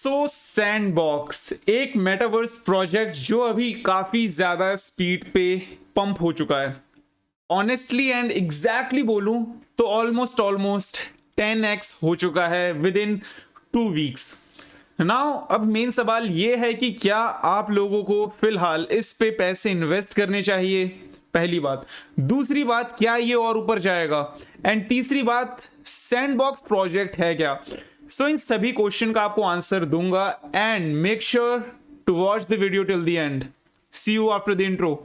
सो sandbox एक metaverse project जो अभी काफी ज्यादा स्पीड पे पंप हो चुका है। ऑनेस्टली एंड एग्जैक्टली बोलूं तो ऑलमोस्ट 10x हो चुका है विद इन 2 वीक्स। नाउ अब मेन सवाल ये है कि क्या आप लोगों को फिलहाल इस पे पैसे इन्वेस्ट करने चाहिए, पहली बात। दूसरी बात, क्या ये और ऊपर जाएगा, एंड तीसरी बात, सैंडबॉक्स प्रोजेक्ट है क्या। सो इन सभी क्वेश्चन का आपको आंसर दूंगा and make sure to watch the video till the end. See you after the intro.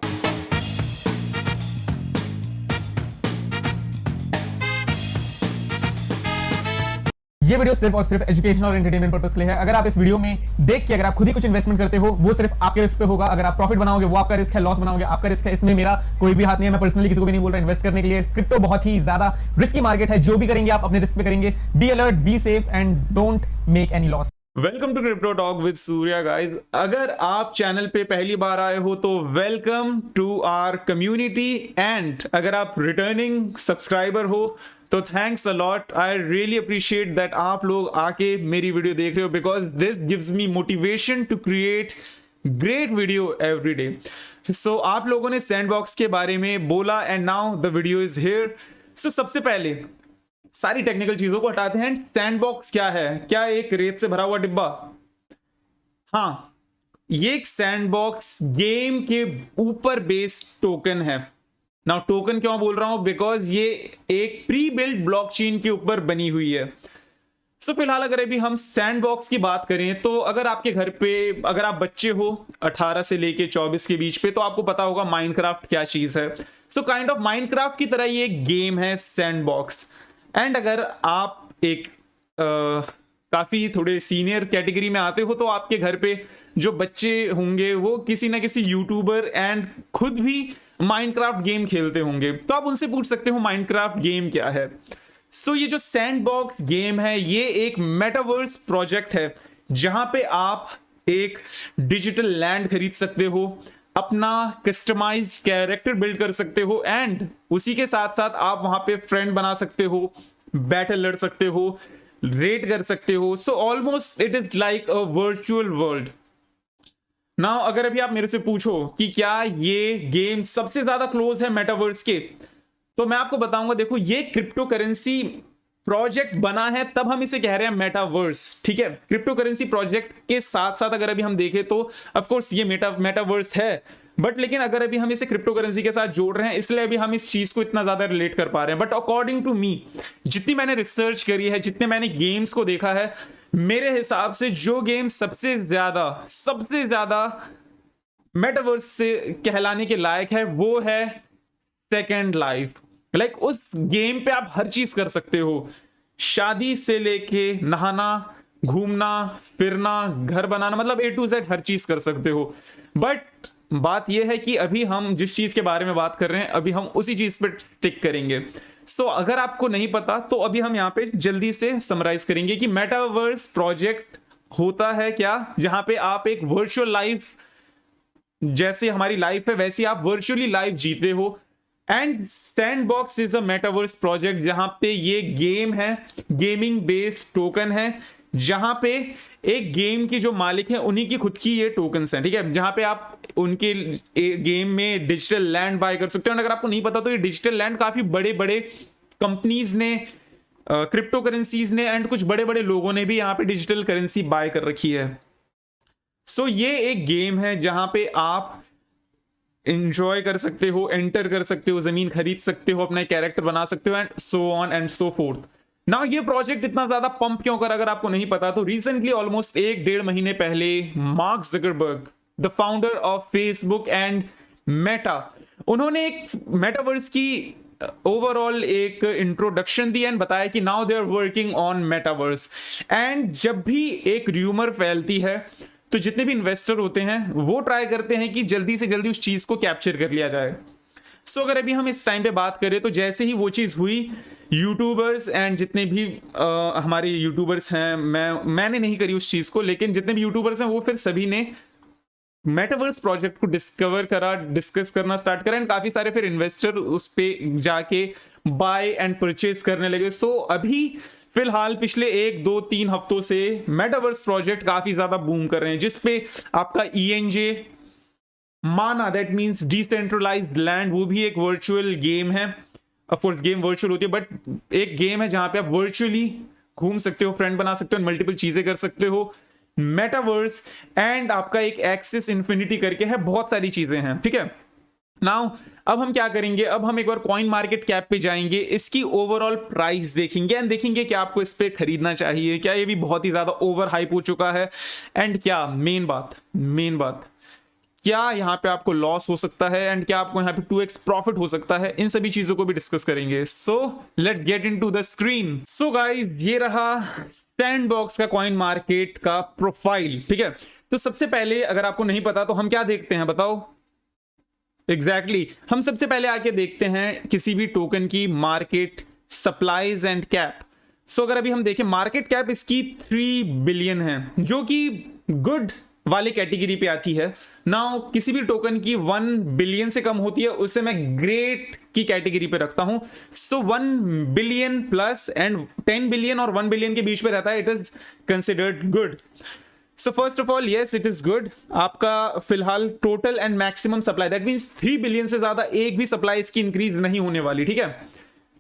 ये वीडियो सिर्फ और सिर्फ एजुकेशन और एंटरटेनमेंट पर्पस के लिए है। अगर आप इस वीडियो में देख के अगर आप खुद ही कुछ इन्वेस्टमेंट करते हो वो सिर्फ आपके रिस्क पे होगा। अगर आप प्रॉफिट बनाओगे वो आपका रिस्क है, लॉस बनाओगे आपका रिस्क है। इसमें मेरा कोई भी हाथ नहीं है। मैं पर्सनली किसी को भी नहीं बोल रहा इन्वेस्ट करने के लिए। क्रिप्टो बहुत ही ज्यादा रिस्की मार्केट है। जो भी करेंगे आप अपने रिस्क पे करेंगे। Be alert, be safe and don't make any loss. Welcome to crypto talk with Surya guys. अगर आप चैनल पे पहली बार आए हो तो welcome to our community, and अगर आप रिटर्निंग सब्सक्राइबर हो तो thanks a lot. I really appreciate that आप लोग आके मेरी वीडियो देख रहे हो because this gives me motivation to create great video every day. So आप लोगों ने सैंडबॉक्स के बारे में बोला and now the video is here. So सबसे पहले सारी टेक्निकल चीजों को हटाते हैं। सैंडबॉक्स क्या है? क्या एक रेत से भरा हुआ डिब्बा? हाँ, ये एक सैंडबॉक्स गेम के ऊपर बेस्ड टोकन है। नाउ टोकन क्यों बोल रहा हूं? बिकॉज ये एक प्री बिल्ड ब्लॉकचेन के ऊपर बनी हुई है। सो फिलहाल अगर अभी हम सैंडबॉक्स की बात करें तो अगर आपके घर पे अगर आप बच्चे हो 18 से लेके 24 के बीच पे तो आपको पता होगा माइनक्राफ्ट क्या चीज है। सो काइंड ऑफ माइनक्राफ्ट की तरह ये एक गेम है सैंडबॉक्स। एंड अगर आप एक काफी थोड़े सीनियर कैटेगरी में आते हो तो आपके घर पे जो बच्चे होंगे वो किसी ना किसी यूट्यूबर एंड खुद भी माइनक्राफ्ट गेम खेलते होंगे, तो आप उनसे पूछ सकते हो माइनक्राफ्ट गेम क्या है। सो ये जो सैंडबॉक्स गेम है ये एक मेटावर्स प्रोजेक्ट है जहां पे आप एक डिजिटल लैंड खरीद सकते हो, अपना कस्टमाइज्ड कैरेक्टर बिल्ड कर सकते हो, एंड उसी के साथ साथ आप वहां पे फ्रेंड बना सकते हो, बैटल लड़ सकते हो, रेड कर सकते हो। So almost it is like a virtual world. Now अगर अभी आप मेरे से पूछो कि क्या ये गेम सबसे ज्यादा क्लोज है मेटावर्स के, तो मैं आपको बताऊंगा, देखो ये क्रिप्टो करेंसी प्रोजेक्ट बना है तब हम इसे कह रहे हैं मेटावर्स, ठीक है। क्रिप्टो करेंसी प्रोजेक्ट के साथ साथ अगर अभी हम देखें तो ऑफ कोर्स ये मेटावर्स है, बट लेकिन अगर अभी हम इसे क्रिप्टो करेंसी के साथ जोड़ रहे हैं इसलिए अभी हम इस चीज को इतना ज्यादा रिलेट कर पा रहे हैं। बट अकॉर्डिंग टू मी, जितनी मैंने रिसर्च करी है, जितने मैंने गेम्स को देखा है, मेरे हिसाब से जो गेम सबसे ज्यादा मेटावर्स से कहलाने के लायक है वो है सेकेंड लाइफ। लाइक उस गेम पे आप हर चीज कर सकते हो, शादी से लेके नहाना, घूमना फिरना, घर बनाना, मतलब A to Z हर चीज कर सकते हो। बट बात यह है कि अभी हम जिस चीज के बारे में बात कर रहे हैं अभी हम उसी चीज पे स्टिक करेंगे। सो अगर आपको नहीं पता तो अभी हम यहाँ पे जल्दी से समराइज करेंगे कि मेटावर्स प्रोजेक्ट होता है क्या, जहां पे आप एक वर्चुअल लाइफ, जैसे हमारी लाइफ है वैसी आप वर्चुअली लाइफ जीते हो। And sandbox is a metaverse project जहां पे ये गेम है, गेमिंग बेस्ड टोकन है, जहां पे एक गेम की जो मालिक है उन्हीं की खुद की ये टोकन्स हैं, ठीक है, जहां पे आप उनके गेम में डिजिटल लैंड बाय कर सकते हो। और अगर आपको नहीं पता तो ये डिजिटल लैंड काफी बड़े बड़े कंपनीज ने, क्रिप्टो करेंसीज ने, एंड कुछ बड़े बड़े लोगों ने भी यहाँ पे डिजिटल करेंसी बाय कर रखी है। सो ये एक गेम है जहां पे आप इंजॉय कर सकते हो, एंटर कर सकते हो, जमीन खरीद सकते हो, अपना कैरेक्टर बना सकते हो, and so on and so fourth. ना ये प्रोजेक्ट इतना ज्यादा पंप क्यों कर, अगर आपको नहीं पता तो रिसेंटली ऑलमोस्ट 1-1.5 महीने पहले mark Zuckerberg, the founder of Facebook and Meta, उन्होंने एक मेटावर्स की ओवरऑल एक इंट्रोडक्शन दी एंड बताया कि now they are working on metaverse. And जब भी एक र्यूमर फैलती है तो जितने भी इन्वेस्टर होते हैं वो ट्राई करते हैं कि जल्दी से जल्दी उस चीज को कैप्चर कर लिया जाए। सो अगर अभी हम इस टाइम पे बात करें तो जैसे ही वो चीज हुई, यूट्यूबर्स एंड जितने भी हमारे यूट्यूबर्स हैं, मैंने नहीं करी उस चीज को, लेकिन जितने भी यूट्यूबर्स हैं वो फिर सभी ने मेटावर्स प्रोजेक्ट को डिस्कवर करा, डिस्कस करना स्टार्ट करा, एंड काफी सारे फिर इन्वेस्टर उस पे जाके बाय एंड परचेज करने लगे। सो अभी फिलहाल पिछले 1 2 3 हफ्तों से मेटावर्स प्रोजेक्ट काफी ज्यादा बूम कर रहे हैं, जिसपे आपका ENJ माना, दैट मींस डिसेंट्रलाइज्ड लैंड, वो भी एक वर्चुअल गेम है। ऑफ कोर्स गेम वर्चुअल होती है, बट एक गेम है जहां पे आप वर्चुअली घूम सकते हो, फ्रेंड बना सकते हो, मल्टीपल चीजें कर सकते हो। मेटावर्स एंड आपका एक एक्सिस इन्फिनिटी करके है, बहुत सारी चीजें हैं, ठीक है। नाउ अब हम क्या करेंगे, अब हम एक बार कॉइन मार्केट कैप पे जाएंगे, इसकी ओवरऑल प्राइस देखेंगे एंड देखेंगे कि आपको इस पे खरीदना चाहिए क्या, ये भी बहुत ही ज्यादा ओवर हाइप हो चुका है, एंड क्या मेन बात क्या यहाँ पे आपको लॉस हो सकता है एंड क्या आपको यहाँ पे 2x प्रॉफिट हो सकता है, इन सभी चीजों को भी डिस्कस करेंगे। So let's get into the screen. So guys, ये रहा सैंडबॉक्स का कॉइन मार्केट का प्रोफाइल, ठीक है। तो सबसे पहले अगर आपको नहीं पता तो हम क्या देखते हैं, बताओ। एग्जैक्टली हम सबसे पहले आके देखते हैं किसी भी टोकन की मार्केट सप्लाईज एंड कैप। सो अगर अभी हम देखें मार्केट कैप इसकी 3 बिलियन है, जो कि गुड वाली कैटेगरी पे आती है। नाउ किसी भी टोकन की 1 बिलियन से कम होती है, उससे मैं ग्रेट की कैटेगरी पे रखता हूं। सो 1 बिलियन प्लस एंड 10 बिलियन और 1 बिलियन के बीच में रहता है, it is considered good. So first of all yes, it is good. आपका फिलहाल total and maximum supply, that means 3 billion से ज्यादा एक भी सप्लाई इसकी इंक्रीज नहीं होने वाली, ठीक है।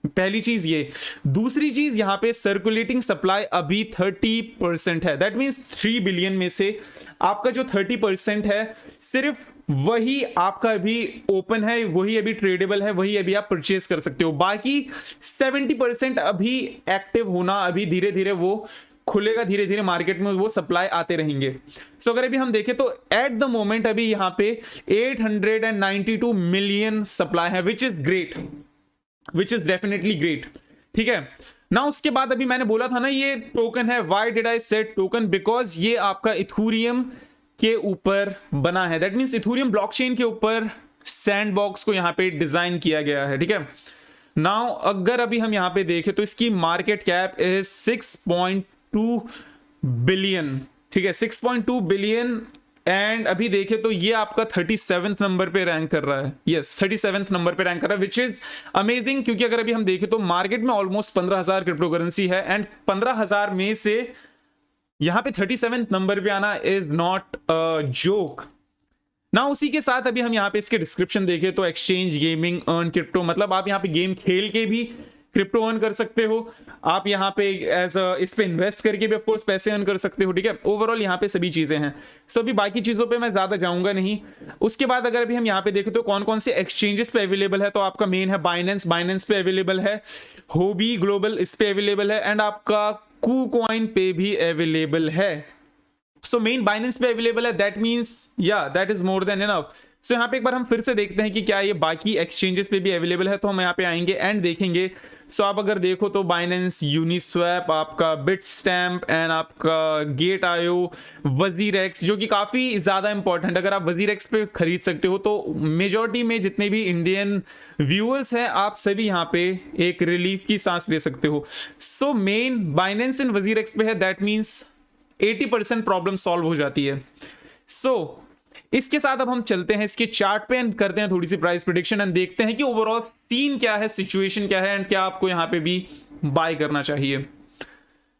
पहली चीज ये। दूसरी चीज, यहां पे सर्कुलेटिंग सप्लाई अभी 30% है, दैट मींस 3 बिलियन में से आपका जो 30% है, सिर्फ वही आपका अभी ओपन है, वही अभी ट्रेडेबल है, वही अभी आप परचेज कर सकते हो। बाकी 70% अभी एक्टिव होना, अभी धीरे धीरे वो खुलेगा, धीरे धीरे मार्केट में वो सप्लाई आते रहेंगे। सो अगर अभी हम देखें तो एट द मोमेंट अभी यहां पे 892 मिलियन सप्लाई है, which is great, which is definitely great, ठीक है ना। उसके बाद अभी मैंने बोला था ना ये टोकन है, why did I said token, because ये आपका इथेरियम के ऊपर बना है, दैट मींस इथेरियम ब्लॉकचेन के ऊपर सैंडबॉक्स को यहां पे डिजाइन किया गया है, ठीक है। नाउ अगर अभी हम यहां पे देखें तो इसकी मार्केट कैप इज 6.2 बिलियन, ठीक है, 6.2 बिलियन। एंड अभी देखें तो ये आपका 37th नंबर पे रैंक कर रहा है, यस 37th नंबर पे रैंक कर रहा है, विच इज अमेजिंग। क्योंकि अगर अभी हम देखें तो मार्केट में ऑलमोस्ट 15,000 क्रिप्टो करेंसी है, एंड 15,000 में से यहां पे 37th नंबर पे आना इज नॉट अ जोक ना। उसी के साथ अभी हम यहाँ पे इसके डिस्क्रिप्शन देखें तो एक्सचेंज गेमिंग अर्न क्रिप्टो, मतलब आप यहाँ पे गेम खेल के भी क्रिप्टो अर्न कर सकते हो, आप यहाँ पे एज इस पे इन्वेस्ट करके भी ऑफ कोर्स पैसे अर्न कर सकते हो, ठीक है। ओवरऑल यहाँ पे सभी चीजें हैं। सो अभी बाकी चीजों पे मैं ज्यादा जाऊंगा नहीं। उसके बाद अगर अभी हम यहाँ पे देखें तो कौन कौन से एक्सचेंजेस पे अवेलेबल है, तो आपका मेन है बाइनेंस पे अवेलेबल है, होबी ग्लोबल इस पे अवेलेबल है, एंड आपका KuCoin पे भी अवेलेबल है। सो मेन बाइनेंस पे अवेलेबल है, दैट मींस या that is more than enough. So यहाँ पे एक बार हम फिर से देखते हैं कि क्या ये बाकी एक्सचेंजेस पे भी अवेलेबल है, तो हम यहाँ पे आएंगे एंड देखेंगे। सो आप अगर देखो तो बाइनेंस, यूनिस्वैप, आपका बिटस्टैम्प एंड आपका गेट.io, वजीरेक्स, जो कि काफी ज्यादा इंपॉर्टेंट, अगर आप वजीरेक्स पे खरीद सकते हो तो मेजॉरिटी में जितने भी इंडियन व्यूअर्स हैं आप सभी यहाँ पे एक रिलीफ की सांस ले सकते हो। सो मेन बाइनेंस एंड वजीरेक्स पे है, दैट मीन्स 80% प्रॉब्लम सॉल्व हो जाती है। सो इसके साथ अब हम चलते हैं इसके चार्ट पे एंड करते हैं थोड़ी सी प्राइस प्रेडिक्शन एंड देखते हैं कि ओवरऑल सीन क्या है, सिचुएशन क्या है, एंड क्या आपको यहां पे भी बाय करना चाहिए।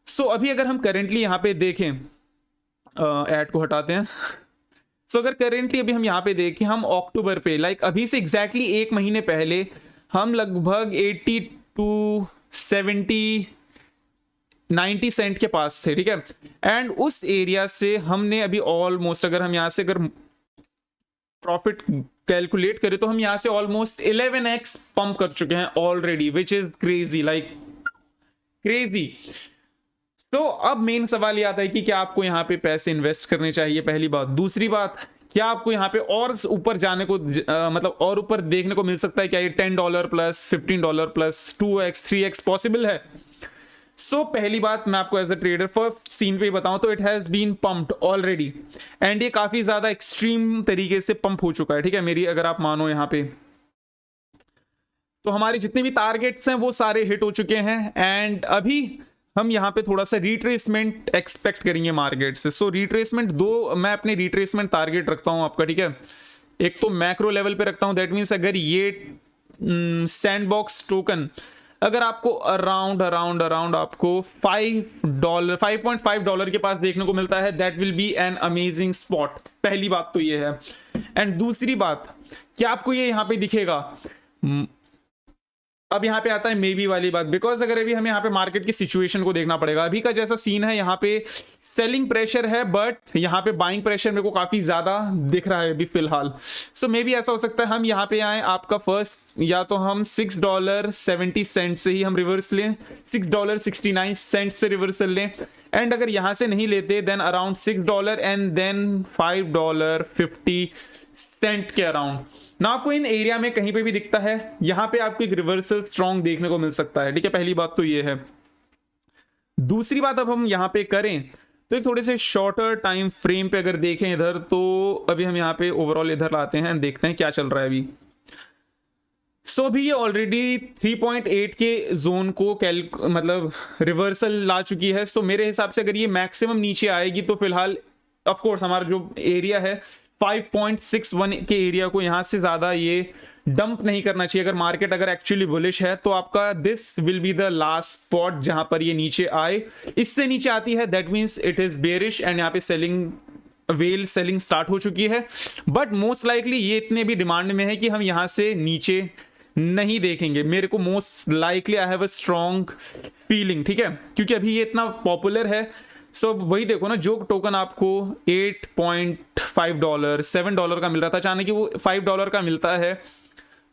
सो अभी अगर हम करेंटली यहां पे देखें, ऐड को हटाते हैं। सो अगर करेंटली अभी हम यहां पे देखें, हम अक्टूबर पे लाइक अभी से एग्जैक्टली 1 महीने पहले हम लगभग 80 to 70 90 सेंट के पास थे, ठीक है। एंड उस एरिया से हमने अभी ऑलमोस्ट, अगर हम यहां से अगर प्रॉफिट कैलकुलेट करें तो हम यहां से ऑलमोस्ट 11x पंप कर चुके हैं already, which is crazy, like crazy. तो अब मेन सवाल ये आता है कि क्या आपको यहां पे पैसे इन्वेस्ट करने चाहिए, पहली बात। दूसरी बात, क्या आपको यहां पे और ऊपर जाने को मतलब और ऊपर देखने को मिल सकता है, क्या ये $10 plus $15 plus 2x 3x possible है। सो पहली बात मैं आपको as a trader first scene पे बताऊं तो it has been pumped already, and ये काफी ज्यादा एक्सट्रीम तरीके से पंप हो चुका है, ठीक है। मेरी अगर आप मानो यहां पे तो हमारे जितने भी टारगेट्स हैं वो सारे हिट हो चुके हैं, एंड अभी हम यहां पे थोड़ा सा रिट्रेसमेंट एक्सपेक्ट करेंगे मार्केट से। सो रिट्रेसमेंट मैं अपने रिट्रेसमेंट टारगेट रखता हूं आपका, ठीक है। एक तो मैक्रो लेवल पे रखता हूं, दैट मीन्स अगर ये सैंडबॉक्स टोकन अगर आपको अराउंड अराउंड अराउंड आपको $5.5 के पास देखने को मिलता है, that will be an amazing spot. पहली बात तो ये है। एंड दूसरी बात, क्या आपको ये यहाँ पे दिखेगा? अब यहाँ पे आता है मे बी वाली बात, बिकॉज अगर अभी हमें यहाँ पे मार्केट की सिचुएशन को देखना पड़ेगा। अभी का जैसा सीन है, यहाँ पे सेलिंग प्रेशर है, बट यहाँ पे बाइंग प्रेशर मेरे को काफी ज्यादा दिख रहा है अभी फिलहाल। सो मे बी ऐसा हो सकता है हम यहाँ पे आए, आपका फर्स्ट या तो हम $6.70 से ही हम रिवर्स लें, $6.69 से रिवर्सल लें, एंड अगर यहाँ से नहीं लेते देन अराउंड $6 एंड देन $5.50 के अराउंड ना आपको इन एरिया में कहीं पे भी दिखता है, यहां पे आपको एक रिवर्सल स्ट्रॉन्ग देखने को मिल सकता है। ठीक है, पहली बात तो ये है। दूसरी बात, अब हम यहां पे करें तो एक थोड़े से शॉर्टर टाइम फ्रेम पे अगर देखें इधर, तो अभी हम यहां पे ओवरऑल इधर लाते हैं, देखते हैं क्या चल रहा है अभी। सो अभी ये ऑलरेडी 3.8 के जोन को मतलब रिवर्सल ला चुकी है। सो मेरे हिसाब से अगर ये मैक्सिमम नीचे आएगी तो फिलहाल ऑफ कोर्स हमारा जो एरिया है 5.61 के एरिया को यहां से ज्यादा ये डंप नहीं करना चाहिए। अगर मार्केट अगर एक्चुअली बुलिश है तो आपका this will be the last spot जहां पर ये नीचे आए। इससे नीचे आती है that means it is bearish and यहाँ पे सेलिंग स्टार्ट हो चुकी है। बट मोस्ट लाइकली ये इतने भी डिमांड में है कि हम यहां से नीचे नहीं देखेंगे। मेरे को most likely I have a strong feeling, ठीक है, क्योंकि अभी ये इतना पॉपुलर है। सो वही देखो ना, जो टोकन आपको $8.5 $7 का मिल रहा था, अचानक कि वो $5 का मिलता है,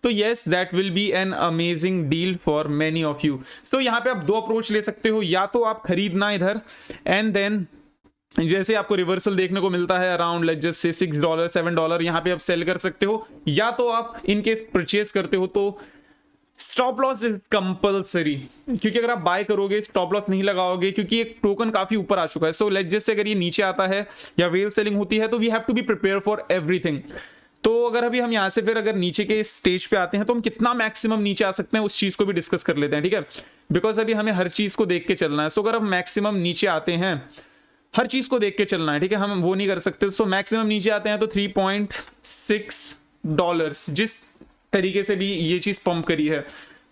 तो yes that will be an amazing deal for many of you. So यहाँ पे आप दो अप्रोच ले सकते हो, या तो आप खरीदना इधर एंड देन जैसे आपको रिवर्सल देखने को मिलता है अराउंड लेट्स जस्ट से $6 $7, यहाँ पे आप सेल कर सकते हो, या तो आप इनकेस परचेज करते हो तो स्टॉप लॉस इज कंपलसरी, क्योंकि अगर आप बाय करोगे स्टॉप लॉस नहीं लगाओगे, क्योंकि एक टोकन काफी ऊपर आ चुका है। सो लेट्स जस्ट अगर ये नीचे आता है या वेल सेलिंग होती है तो we have to be prepare for everything. तो अगर अभी हम यहाँ से फिर अगर नीचे के स्टेज पे आते हैं तो हम कितना मैक्सिमम नीचे आ सकते हैं उस चीज को भी डिस्कस कर लेते हैं, ठीक है, बिकॉज अभी हमें हर चीज को देख के चलना है। सो अगर हम मैक्सिमम नीचे आते हैं, हर चीज को देख के चलना है, ठीक है, हम वो नहीं कर सकते। सो मैक्सिमम नीचे आते हैं तो $3.6, जिस तरीके से भी ये चीज पंप करी है,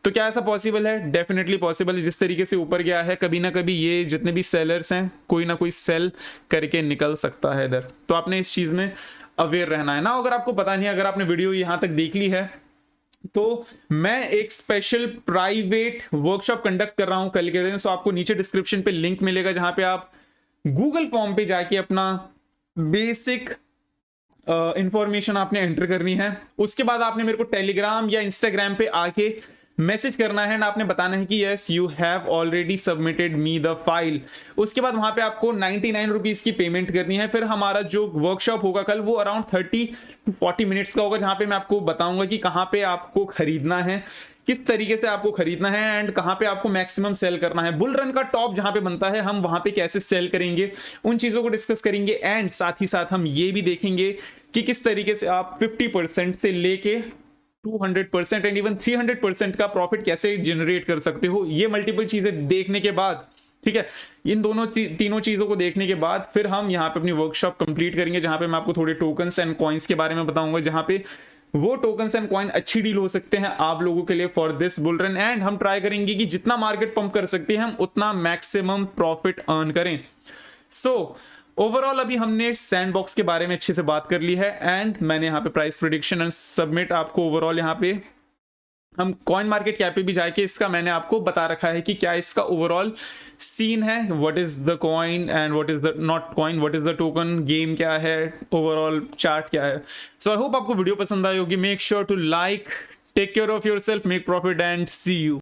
तो क्या ऐसा पॉसिबल है? डेफिनेटली पॉसिबल है। जिस तरीके से ऊपर गया है, कभी ना कभी ये जितने भी सेलर्स हैं कोई ना कोई सेल करके निकल सकता है इधर, तो आपने इस चीज में अवेयर रहना है ना। अगर आपको पता नहीं, अगर आपने वीडियो यहां तक देख ली है, तो मैं एक स्पेशल प्राइवेट वर्कशॉप कंडक्ट कर रहा हूं कल के दिन। सो आपको नीचे डिस्क्रिप्शन पे लिंक मिलेगा जहां पे आप गूगल फॉर्म पे जाके अपना बेसिक इंफॉर्मेशन आपने एंटर करनी है। उसके बाद आपने मेरे को टेलीग्राम या इंस्टाग्राम पे आके मैसेज करना है एंड आपने बताना है कि yes you have already submitted me the file. उसके बाद वहां पे आपको 99 रुपीज की पेमेंट करनी है। फिर हमारा जो वर्कशॉप होगा कल, वो अराउंड 30 to 40 मिनट्स का होगा, जहां पे मैं आपको बताऊंगा कि कहां पे आपको खरीदना है, किस तरीके से आपको खरीदना है एंड कहां पे आपको मैक्सिमम सेल करना है। बुल रन का टॉप जहां पे बनता है, हम वहां पे कैसे सेल करेंगे, उन चीजों को डिस्कस करेंगे। एंड साथ ही साथ हम ये भी देखेंगे कि किस तरीके से आप 50% से लेके 200% एंड इवन 300% का प्रॉफिट कैसे जनरेट कर सकते हो। ये मल्टीपल चीजें देखने के बाद, ठीक है, इन दोनों तीनों चीजों को देखने के बाद फिर हम यहाँ पे अपनी वर्कशॉप कंप्लीट करेंगे, जहां पे मैं आपको थोड़े टोकन्स एंड कॉइन्स के बारे में बताऊंगा, जहां पे वो टोकन्स एंड कॉइन अच्छी डील हो सकते हैं आप लोगों के लिए for this bull run. And हम ट्राई करेंगे कि जितना मार्केट पंप कर सकते हैं हम उतना मैक्सिमम प्रॉफिट अर्न करें। सो ओवरऑल अभी हमने सैंडबॉक्स के बारे में अच्छे से बात कर ली है एंड मैंने यहाँ पे प्राइस प्रेडिक्शन एंड सबमिट आपको ओवरऑल यहाँ पे हम कॉइन मार्केट कैप पे भी जाके इसका मैंने आपको बता रखा है कि क्या इसका ओवरऑल सीन है, what is the coin and what is the not coin, what is the token, game क्या है, ओवरऑल चार्ट क्या है। सो आई होप आपको वीडियो पसंद आई होगी। Make sure to like, take care of yourself, make profit and see you.